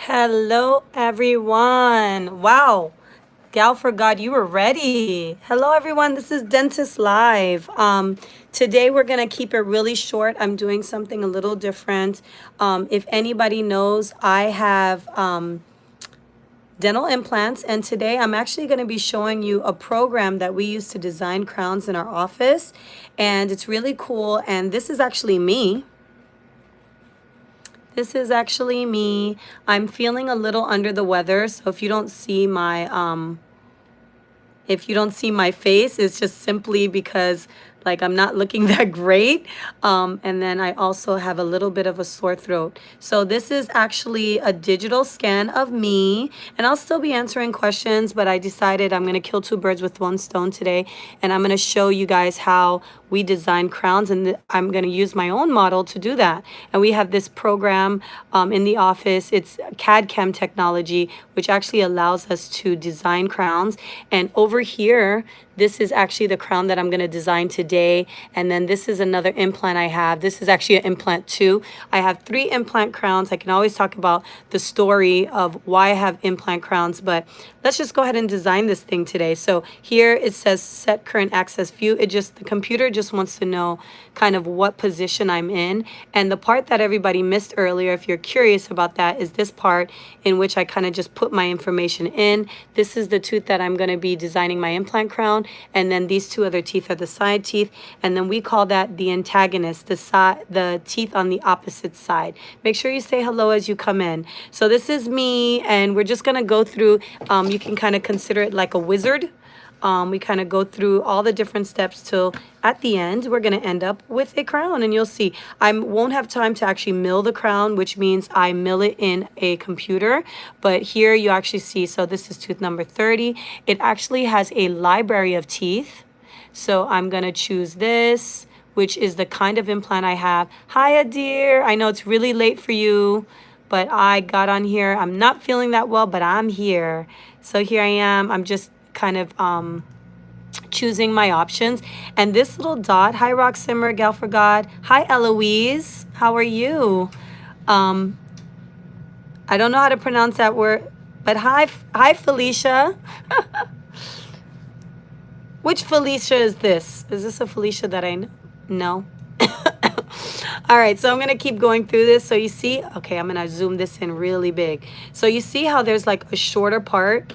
Hello, everyone. Wow. Gal forgot you were ready. Hello, everyone. This is Dentist Live. Today, we're going to keep it really short. I'm doing something a little different. If anybody knows, I have dental implants, and today I'm actually going to be showing you a program that we use to design crowns in our office, and it's really cool. And this is actually me. This is actually me. I'm feeling a little under the weather, so if you don't see my face, it's just simply because like I'm not looking that great. And then I also have a little bit of a sore throat. So this is actually a digital scan of me, and I'll still be answering questions, but I decided I'm gonna kill two birds with one stone today, and I'm gonna show you guys how we design crowns, and I'm gonna use my own model to do that. And we have this program in the office. It's CAD/CAM technology, which actually allows us to design crowns. And over here, this is actually the crown that I'm going to design today. And then this is another implant I have. This is actually an implant too. I have 3 implant crowns. I can always talk about the story of why I have implant crowns, but let's just go ahead and design this thing today. So here it says set current access view. The computer just wants to know kind of what position I'm in. And the part that everybody missed earlier, if you're curious about that, is this part in which I kind of just put my information in. This is the tooth that I'm going to be designing my implant crown. And then these 2 other teeth are the side teeth. And then we call that the antagonist, the teeth on the opposite side. Make sure you say hello as you come in. So this is me, and we're just going to go through, you can kind of consider it like a wizard. We kind of go through all the different steps till at the end, we're going to end up with a crown. And you'll see, I won't have time to actually mill the crown, which means I mill it in a computer. But here you actually see, so this is tooth number 30. It actually has a library of teeth. So I'm going to choose this, which is the kind of implant I have. Hi, dear. I know it's really late for you, but I got on here. I'm not feeling that well, but I'm here. So here I am. I'm just kind of choosing my options. And this little dot, hi Rock Simmer, Gal for God. Hi Eloise, how are you? I don't know how to pronounce that word, but hi Felicia. Which Felicia is this? Is this a Felicia that I know? No. All right, so I'm gonna keep going through this. So you see, okay, I'm gonna zoom this in really big. So you see how there's like a shorter part.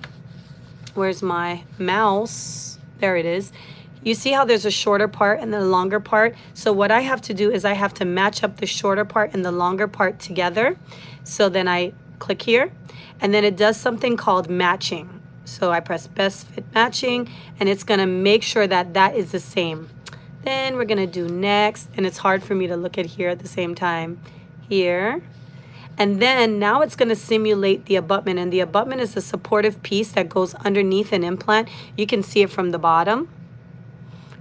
Where's my mouse? There it is. You see how there's a shorter part and the longer part? So what I have to do is I have to match up the shorter part and the longer part together. So then I click here, and then it does something called matching. So I press best fit matching, and it's gonna make sure that that is the same. Then we're gonna do next, and it's hard for me to look at here at the same time. Here. And then now it's going to simulate the abutment. And the abutment is a supportive piece that goes underneath an implant. You can see it from the bottom.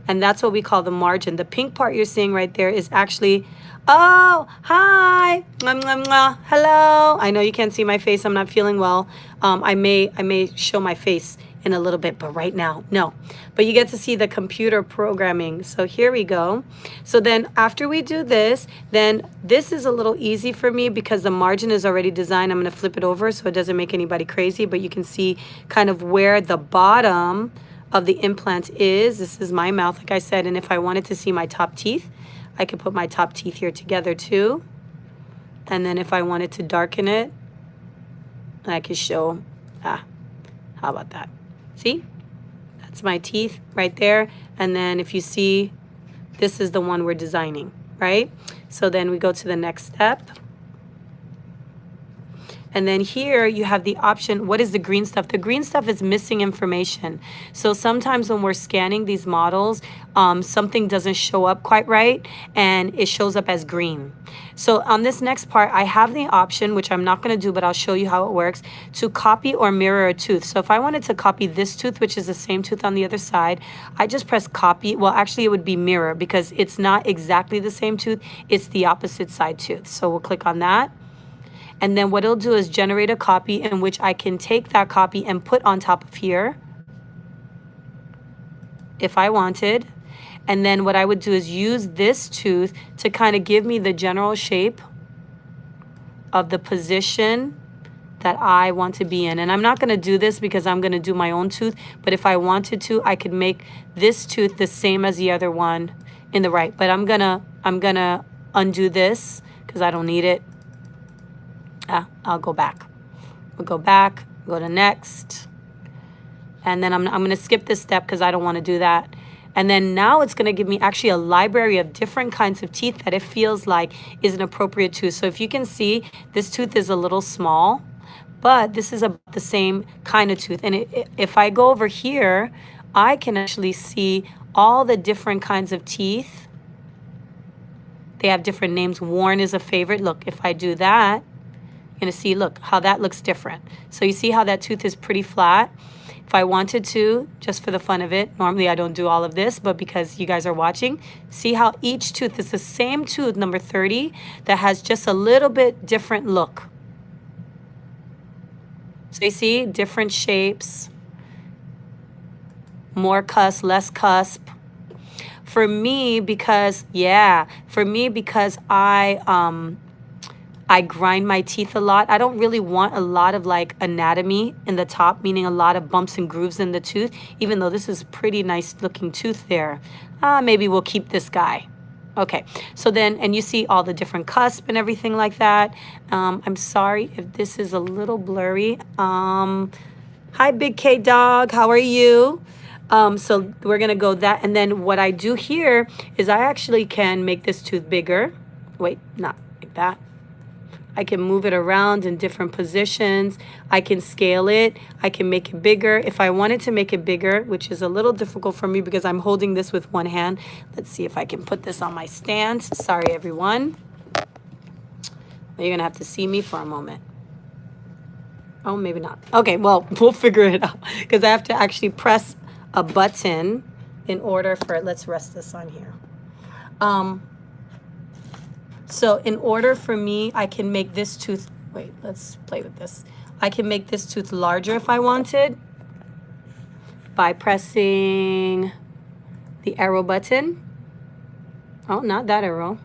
And that's what we call the margin. The pink part you're seeing right there is actually, oh, hi. Mwah, mwah, mwah. Hello. I know you can't see my face. I'm not feeling well. I may show my face in a little bit, but right now, no. But you get to see the computer programming. So here we go. So then after we do this, then this is a little easy for me because the margin is already designed. I'm going to flip it over so it doesn't make anybody crazy, but you can see kind of where the bottom of the implant is. This is my mouth, like I said, and if I wanted to see my top teeth, I could put my top teeth here together too. And then if I wanted to darken it, I could show, how about that? See, that's my teeth right there. And then if you see, this is the one we're designing, right? So then we go to the next step. And then here you have the option, what is the green stuff? The green stuff is missing information. So sometimes when we're scanning these models, something doesn't show up quite right, and it shows up as green. So on this next part, I have the option, which I'm not going to do, but I'll show you how it works, to copy or mirror a tooth. So if I wanted to copy this tooth, which is the same tooth on the other side, I just press copy. Well, actually, it would be mirror because it's not exactly the same tooth. It's the opposite side tooth. So we'll click on that. And then what it'll do is generate a copy in which I can take that copy and put on top of here if I wanted. And then what I would do is use this tooth to kind of give me the general shape of the position that I want to be in. And I'm not going to do this because I'm going to do my own tooth, but if I wanted to, I could make this tooth the same as the other one in the right. But I'm going to undo this because I don't need it. I'll go back. We'll go back, go to next. And then I'm going to skip this step because I don't want to do that. And then now it's going to give me actually a library of different kinds of teeth that it feels like is an appropriate tooth. So if you can see, this tooth is a little small, but this is about the same kind of tooth. And if I go over here, I can actually see all the different kinds of teeth. They have different names. Worn is a favorite. Look, if I do that, you're going to see, look, how that looks different. So you see how that tooth is pretty flat. If I wanted to, just for the fun of it, normally I don't do all of this, but because you guys are watching, see how each tooth is the same tooth, number 30, that has just a little bit different look. So you see, different shapes, more cusp, less cusp. For me, because I grind my teeth a lot. I don't really want a lot of like anatomy in the top, meaning a lot of bumps and grooves in the tooth, even though this is pretty nice looking tooth there. Maybe we'll keep this guy. Okay, so then, and you see all the different cusp and everything like that. I'm sorry if this is a little blurry. Hi, Big K Dog, how are you? So we're gonna go that, and then what I do here is I actually can make this tooth bigger. Wait, not like that. I can move it around in different positions. I can scale it. I can make it bigger. If I wanted to make it bigger, which is a little difficult for me because I'm holding this with one hand. Let's see if I can put this on my stand. Sorry, everyone. You're going to have to see me for a moment. Oh, maybe not. Okay, well, we'll figure it out because I have to actually press a button in order for it. Let's rest this on here. So in order for me, I can make this tooth, wait, let's play with this. I can make this tooth larger if I wanted by pressing the arrow button. Oh, not that arrow.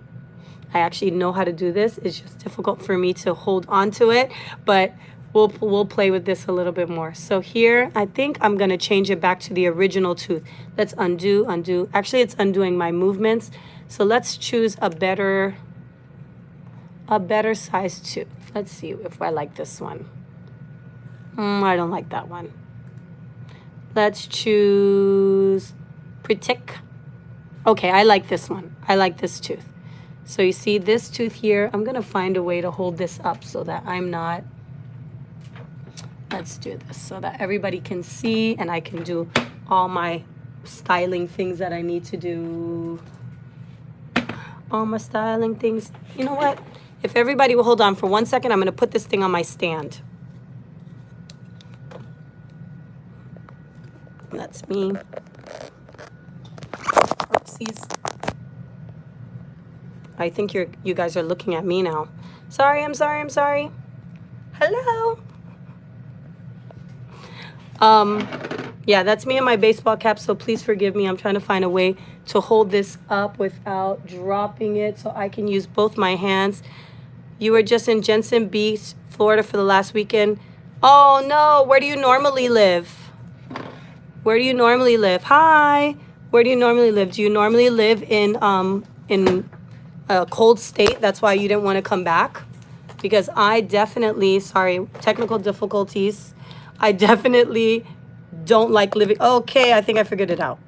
I actually know how to do this. It's just difficult for me to hold on to it, but we'll play with this a little bit more. So here, I think I'm gonna change it back to the original tooth. Let's undo. Actually, it's undoing my movements. So let's choose a better size tooth. Let's see if I like this one. I don't like that one. Let's choose Pritik. Okay, I like this one. I like this tooth. So you see this tooth here, I'm gonna find a way to hold this up so that I'm not, let's do this so that everybody can see and I can do all my styling things that I need to do. All my styling things. You know what? If everybody will hold on for 1 second, I'm going to put this thing on my stand. That's me. Oopsies. I think you guys are looking at me now. Sorry, I'm sorry. Hello. Yeah, that's me in my baseball cap, so please forgive me. I'm trying to find a way to hold this up without dropping it so I can use both my hands. You were just in Jensen Beach, Florida for the last weekend. Oh no, where do you normally live? Where do you normally live? Hi, where do you normally live? Do you normally live in a cold state? That's why you didn't want to come back? Because I definitely, sorry, technical difficulties. I definitely don't like living. Okay, I think I figured it out.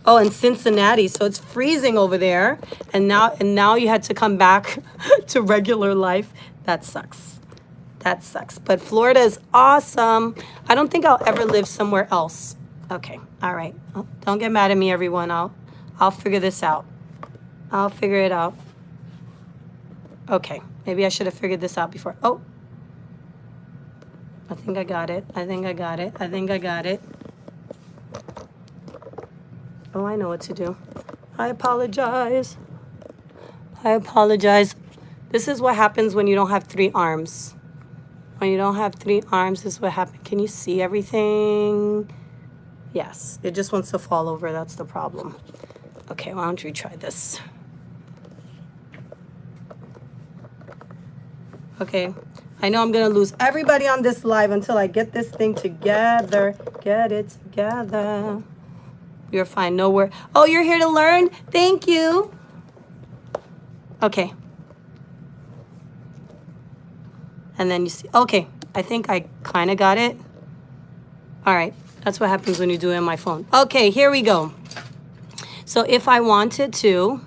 Oh, and Cincinnati, so it's freezing over there, and now you had to come back to regular life. That sucks. But Florida is awesome. I don't think I'll ever live somewhere else. Okay, all right. Oh, don't get mad at me, everyone. I'll figure this out. I'll figure it out. Okay, maybe I should have figured this out before. Oh, I think I got it. Oh, I know what to do. I apologize. This is what happens when you don't have 3 arms. When you don't have 3 arms, this is what happens. Can you see everything? Yes, it just wants to fall over. That's the problem. Okay, why don't we try this? Okay, I know I'm gonna lose everybody on this live until I get this thing together. Get it together. You're fine, no worries. Oh, you're here to learn? Thank you. Okay. And then you see, okay, I think I kind of got it. All right, that's what happens when you do it on my phone. Okay, here we go. So if I wanted to,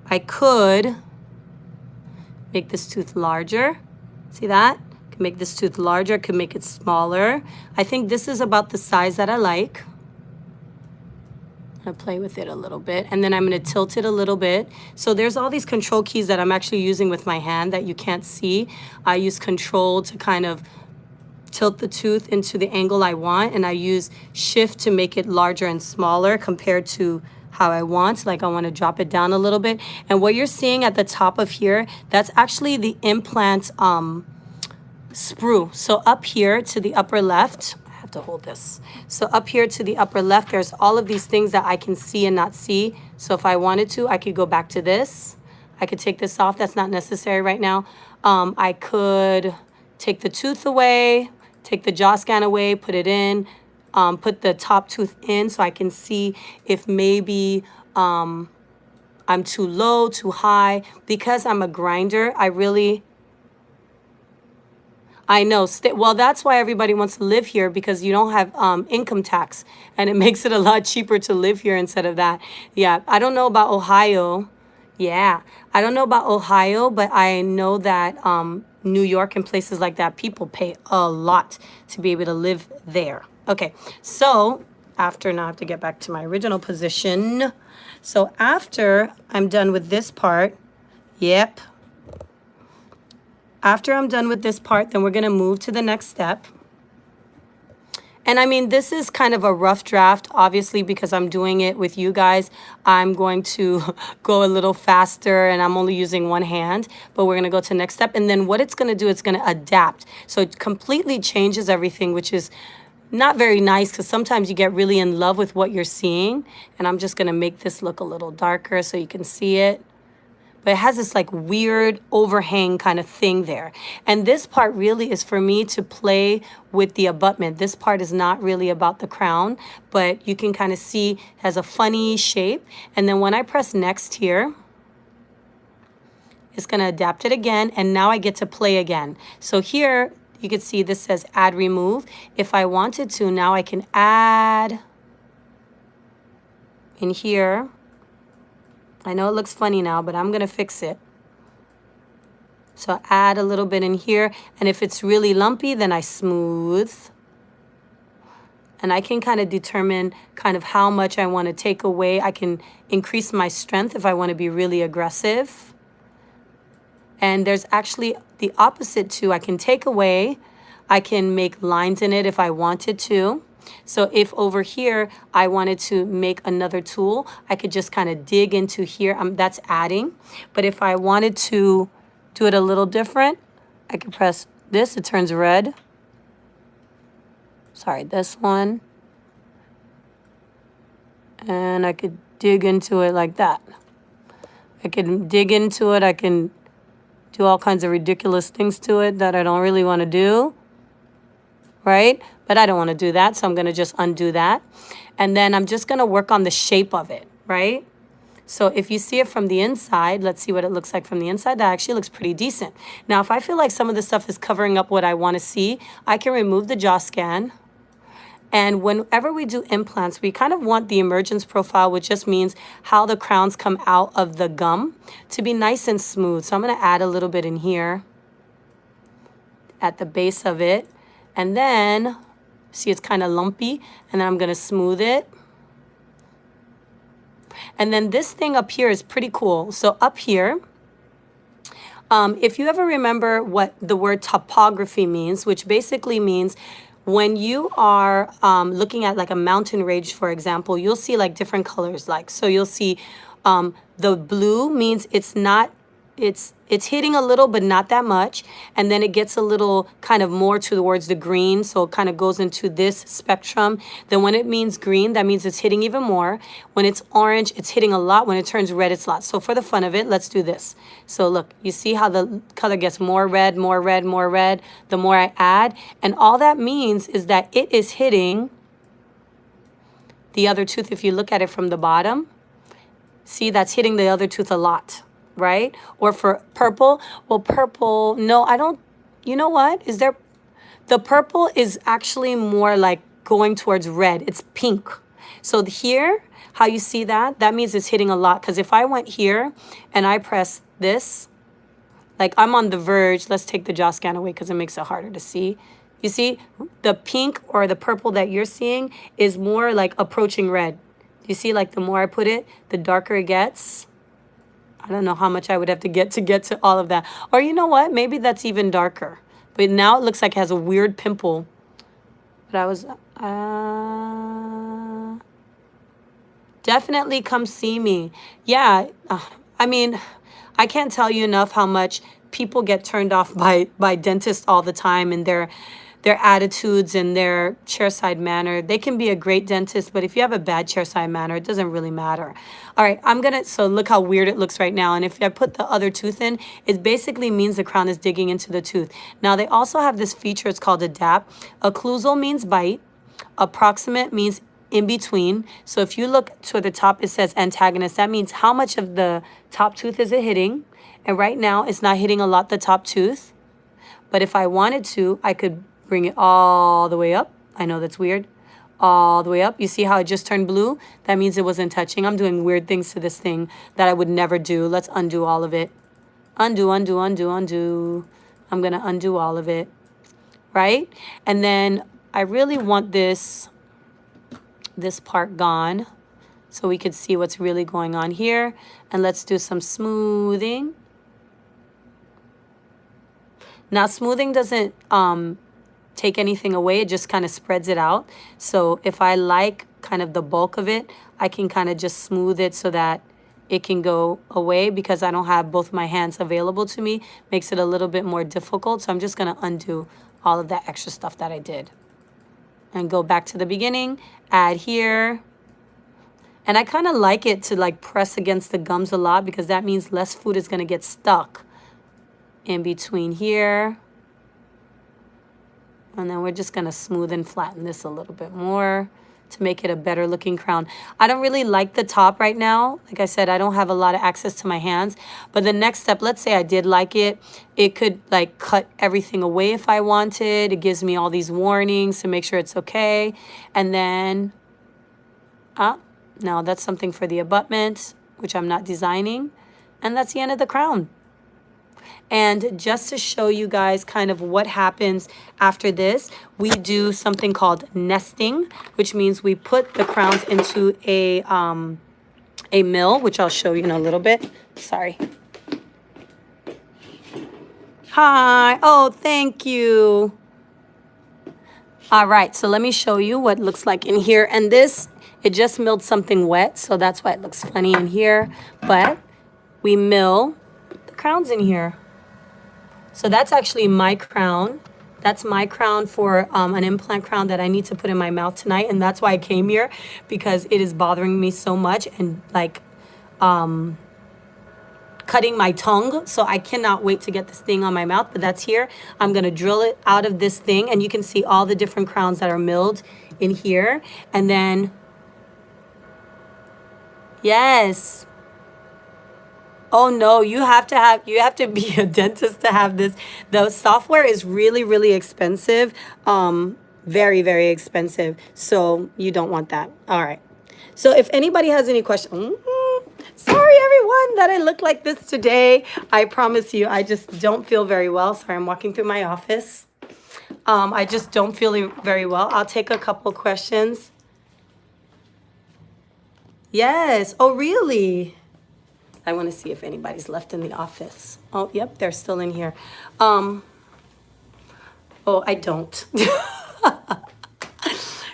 I could make this tooth larger. See that? I can make this tooth larger, I can make it smaller. I think this is about the size that I like. I'm gonna play with it a little bit, and then I'm gonna tilt it a little bit. So there's all these control keys that I'm actually using with my hand that you can't see. I use control to kind of tilt the tooth into the angle I want, and I use shift to make it larger and smaller compared to how I want. Like I want to drop it down a little bit. And what you're seeing at the top of here, that's actually the implant sprue. So up here to the upper left, I have to hold this. So up here to the upper left, there's all of these things that I can see and not see. So if I wanted to, I could go back to this. I could take this off. That's not necessary right now. I could take the tooth away, take the jaw scan away, put it in, put the top tooth in so I can see if maybe I'm too low, too high. Because I'm a grinder, I know. Well, that's why everybody wants to live here, because you don't have income tax, and it makes it a lot cheaper to live here instead of that. Yeah, I don't know about Ohio. Yeah, I don't know about Ohio, but I know that New York and places like that, people pay a lot to be able to live there. Okay, so after, now I have to get back to my original position. So after I'm done with this part, yep. After I'm done with this part, then we're gonna move to the next step. And I mean, this is kind of a rough draft, obviously, because I'm doing it with you guys. I'm going to go a little faster, and I'm only using one hand, but we're gonna go to the next step. And then what it's gonna do, it's gonna adapt. So it completely changes everything, which is not very nice, because sometimes you get really in love with what you're seeing. And I'm just gonna make this look a little darker so you can see it. But it has this like weird overhang kind of thing there. And this part really is for me to play with the abutment. This part is not really about the crown, but you can kind of see it has a funny shape. And then when I press next here, it's gonna adapt it again, and now I get to play again. So here, you can see this says add remove. If I wanted to, now I can add in here. I know it looks funny now, but I'm gonna fix it. So add a little bit in here, and if it's really lumpy, then I smooth. And I can kind of determine kind of how much I want to take away. I can increase my strength if I want to be really aggressive. And there's actually the opposite too. I can take away, I can make lines in it if I wanted to. So if over here I wanted to make another tool, I could just kind of dig into here. That's adding. But if I wanted to do it a little different, I could press this, it turns red. Sorry, this one. And I could dig into it like that. I can dig into it. I can do all kinds of ridiculous things to it that I don't really want to do. Right? But I don't want to do that, so I'm going to just undo that. And then I'm just going to work on the shape of it, right? So if you see it from the inside, let's see what it looks like from the inside. That actually looks pretty decent. Now, if I feel like some of the stuff is covering up what I want to see, I can remove the jaw scan. And whenever we do implants, we kind of want the emergence profile, which just means how the crowns come out of the gum, to be nice and smooth. So I'm going to add a little bit in here at the base of it. And then, see, it's kind of lumpy, and then I'm going to smooth it. And then this thing up here is pretty cool. So up here, if you ever remember what the word topography means, which basically means when you are looking at like a mountain range, for example, you'll see like different colors. Like, so you'll see the blue means it's not it's hitting a little, but not that much. And then it gets a little kind of more towards the green, so it kind of goes into this spectrum. Then when it means green, that means it's hitting even more. When it's orange, it's hitting a lot. When it turns red, it's a lot. So for the fun of it, let's do this. So look, you see how the color gets more red, more red, more red, the more I add. And all that means is that it is hitting the other tooth. If you look at it from the bottom, see, that's hitting the other tooth a lot, right? Or for purple, well, purple, no, I don't, you know what? Is there, the purple is actually more like going towards red. It's pink. So here, how you see that? That means it's hitting a lot. Because if I went here and I press this, like I'm on the verge, let's take the jaw scan away because it makes it harder to see. You see, the pink or the purple that you're seeing is more like approaching red. You see, like the more I put it, the darker it gets. I don't know how much I would have to get to all of that. Or you know what? Maybe that's even darker. But now it looks like it has a weird pimple. But I was... definitely come see me. Yeah, I mean, I can't tell you enough how much people get turned off by dentists all the time and their attitudes and their chairside manner. They can be a great dentist, but if you have a bad chairside manner, it doesn't really matter. All right, so look how weird it looks right now. And if I put the other tooth in, it basically means the crown is digging into the tooth. Now, they also have this feature, it's called adapt. Occlusal means bite. Approximate means in between. So if you look to the top, it says antagonist. That means how much of the top tooth is it hitting? And right now, it's not hitting a lot the top tooth. But if I wanted to, I could bring it all the way up. I know that's weird. All the way up. You see how it just turned blue? That means it wasn't touching. I'm doing weird things to this thing that I would never do. Let's undo all of it. Undo, undo, undo, undo. I'm going to undo all of it. Right? And then I really want this part gone so we could see what's really going on here. And let's do some smoothing. Now, smoothing doesn't take anything away. It just kind of spreads it out. So if I like kind of the bulk of it, I can kind of just smooth it so that it can go away because I don't have both my hands available to me. Makes it a little bit more difficult. So I'm just going to undo all of that extra stuff that I did. And go back to the beginning, add here. And I kind of like it to like press against the gums a lot because that means less food is going to get stuck in between here. And then we're just going to smooth and flatten this a little bit more to make it a better looking crown. I don't really like the top right now. Like I said, I don't have a lot of access to my hands. But the next step, let's say I did like it. It could like cut everything away if I wanted. It gives me all these warnings to make sure it's okay. And then, now that's something for the abutment, which I'm not designing. And that's the end of the crown. And just to show you guys kind of what happens after this, we do something called nesting, which means we put the crowns into a mill, which I'll show you in a little bit. Sorry. Hi. Oh, thank you. All right, so let me show you what it looks like in here. And this, it just milled something wet, so that's why it looks funny in here. But we mill the crowns in here. So that's actually my crown. That's my crown for an implant crown that I need to put in my mouth tonight. And that's why I came here, because it is bothering me so much and like cutting my tongue. So I cannot wait to get this thing on my mouth. But that's here. I'm going to drill it out of this thing. And you can see all the different crowns that are milled in here. And then, yes. Oh no, you have to be a dentist to have this. The software is really, really expensive. Very, very expensive. So you don't want that. All right. So if anybody has any questions, sorry everyone that I look like this today. I promise you, I just don't feel very well. Sorry, I'm walking through my office. I just don't feel very well. I'll take a couple questions. Yes. Oh, really? I want to see if anybody's left in the office. Oh, yep, they're still in here. Oh, I don't.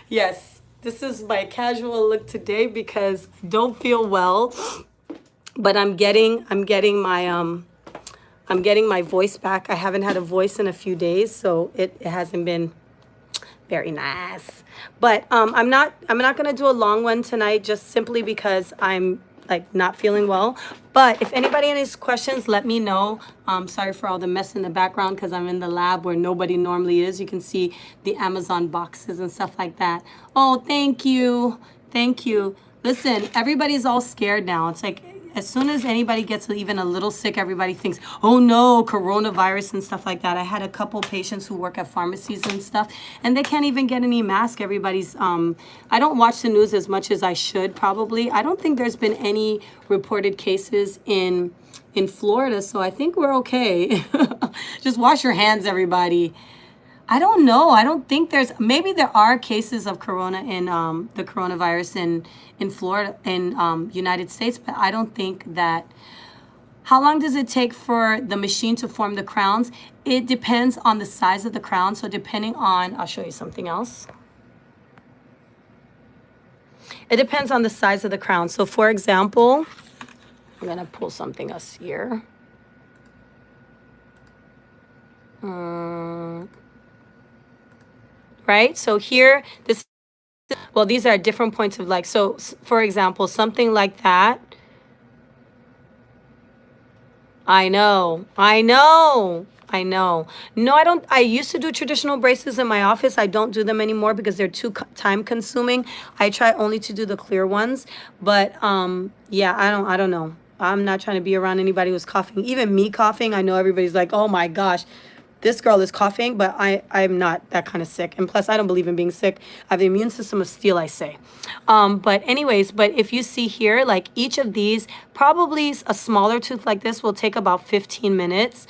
Yes, this is my casual look today because I don't feel well, but I'm getting my I'm getting my voice back. I haven't had a voice in a few days, so it hasn't been very nice. But I'm not gonna do a long one tonight, just simply because I'm like not feeling well. But if anybody has questions, let me know. Sorry for all the mess in the background because I'm in the lab where nobody normally is. You can see the Amazon boxes and stuff like that. Oh, thank you. Thank you. Listen, everybody's all scared now. It's like as soon as anybody gets even a little sick, everybody thinks, oh no, coronavirus and stuff like that. I had a couple patients who work at pharmacies and stuff, and they can't even get any mask. Everybody's, I don't watch the news as much as I should probably. I don't think there's been any reported cases in Florida, so I think we're okay. Just wash your hands, everybody. I don't know. I don't think maybe there are cases of corona in the coronavirus in Florida, in United States, but I don't think that. How long does it take for the machine to form the crowns? It depends on the size of the crown. So depending on, I'll show you something else. It depends on the size of the crown. So for example, I'm gonna pull something else here. Right? So here, well, these are different points of so for example, something like that. I know. No, I don't. I used to do traditional braces in my office. I don't do them anymore because they're too time consuming. I try only to do the clear ones. But yeah, I don't know. I'm not trying to be around anybody who's coughing. Even me coughing, I know everybody's like, oh my gosh, this girl is coughing, but I'm not that kind of sick. And plus, I don't believe in being sick. I have the immune system of steel, I say. But anyways, but if you see here, like each of these, probably a smaller tooth like this will take about 15 minutes.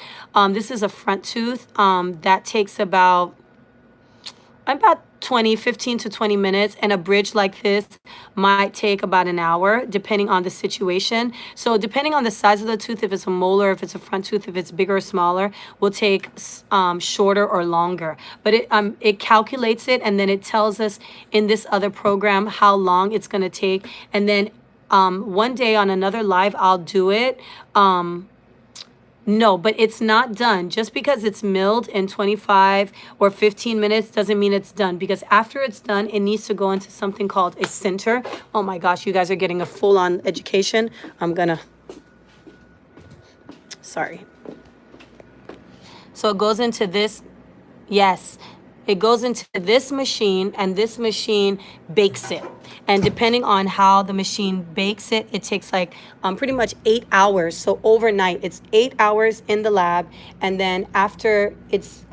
This is a front tooth. That takes about 15 to 20 minutes, and a bridge like this might take about an hour depending on the situation. So depending on the size of the tooth, if it's a molar, if it's a front tooth, if it's bigger or smaller, will take shorter or longer. But it calculates it, and then it tells us in this other program how long it's going to take. And then one day on another live, I'll do it. No, but it's not done. Just because it's milled in 25 or 15 minutes doesn't mean it's done, because after it's done, it needs to go into something called a sinter. Oh my gosh, you guys are getting a full-on education. Sorry. So it goes into this. Yes. It goes into this machine, and this machine bakes it. And depending on how the machine bakes it, it takes like pretty much 8 hours. So overnight, it's 8 hours in the lab, and then after it's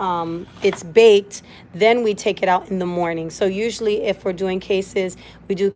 baked, then we take it out in the morning. So usually, if we're doing cases, we do